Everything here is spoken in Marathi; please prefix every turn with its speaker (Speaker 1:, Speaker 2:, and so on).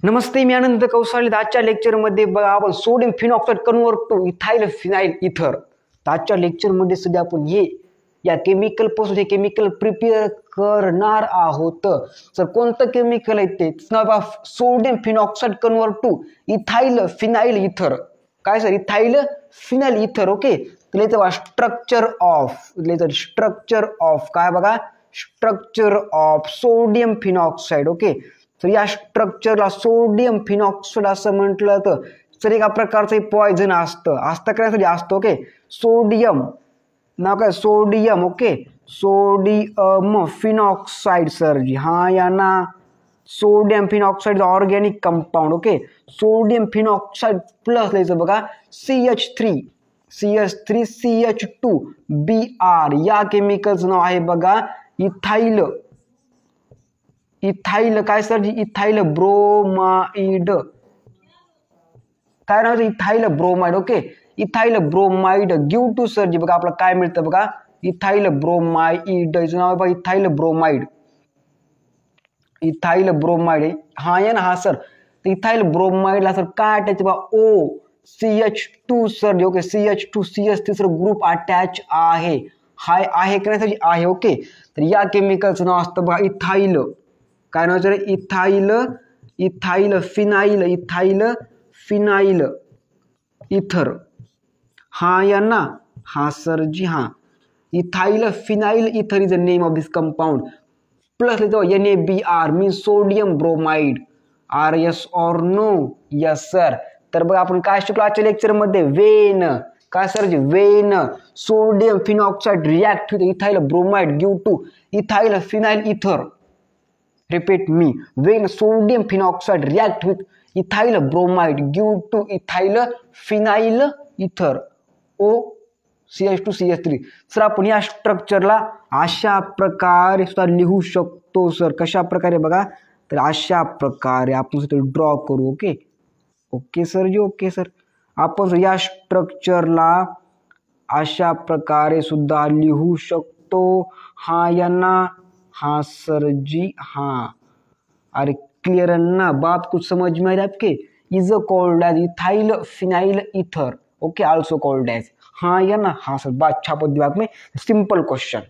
Speaker 1: नमस्ते, मी आनंद कौसाळे. आजच्या लेक्चरमध्ये बघा आपण sodium phenoxide convert to ethyl phenyl इथर. आजच्या लेक्चरमध्ये सध्या आपण या केमिकल पासून हे केमिकल प्रिपेअर करणार आहोत. सर कोणतं केमिकल आहे ते? Sodium phenoxide convert to ethyl phenyl इथर. काय sir? Ethyl phenyl ether. Okay, structure of काय बघा, structure of sodium phenoxide. Okay, तर या स्ट्रक्चरला सोडियम फिनॉक्साइड असं म्हटलं तर एका प्रकारचं पॉयझन असतं करण्यासाठी असतं. ओके, सोडियम नाव काय? Sodium. Okay, sodium phenoxide sir ji. हा या ना, sodium phenoxide organic compound. Okay, sodium phenoxide plus लिहायचं बघा CH3CH2Br. या केमिकलचं नाव आहे बघा इथाइल काय सर जी? Ethyl bromide. काय नाव? Ethyl bromide. Okay, ethyl bromide give to sir ji बघा आपल्याला काय मिळतं बघा, इथाइल ब्रोमाइड. नाव आहे बघा इथाइल ब्रोमाइड. इथाइल ब्रोमाइड हा या ना. हा सर, इथाइल ब्रोमाइडला सर काय अटॅच बघा? OCH2 सर जी. ओके, CH2 CH तिसरं ग्रुप अटॅच आहे. हाय आहे करण्यासाठी आहे. ओके, तर या केमिकलचं नाव असतं बघा इथाइल. काय नाव सर? इथाइल फिनाइल इथर. हा या ना. हा सर जी. हा, ethyl phenyl ether is the name of this compound. Plus लिहितो NaBr means sodium bromide. Are yes or no? Yes sir. तर बघा आपण काय शिकलो आजच्या लेक्चरमध्ये? वेन काय sir ji? When sodium phenoxide react with ethyl bromide give to ethyl phenyl ether. Repeat me. When sodium phenoxide react with ethyl bromide give to ethyl phenyl ether OCH2CH3. Sir आपण या स्ट्रक्चरला अशा प्रकारे सुद्धा लिहू शकतो सर. कशा प्रकारे बघा, तर अशा प्रकारे आपण ड्रॉ करू. ओके ओके सर जी. ओके सर, आपण या स्ट्रक्चरला अशा प्रकारे सुद्धा लिहू शकतो. हा या ना. हाँ सर जी. हाँ, अरे क्लियर ना? बात कुछ समझ में आ रहा है आपके? Is called as ethyl phenyl ether. Okay, also called as. हाँ या ना? हाँ सर, बात छापो दिमाग में. Simple question.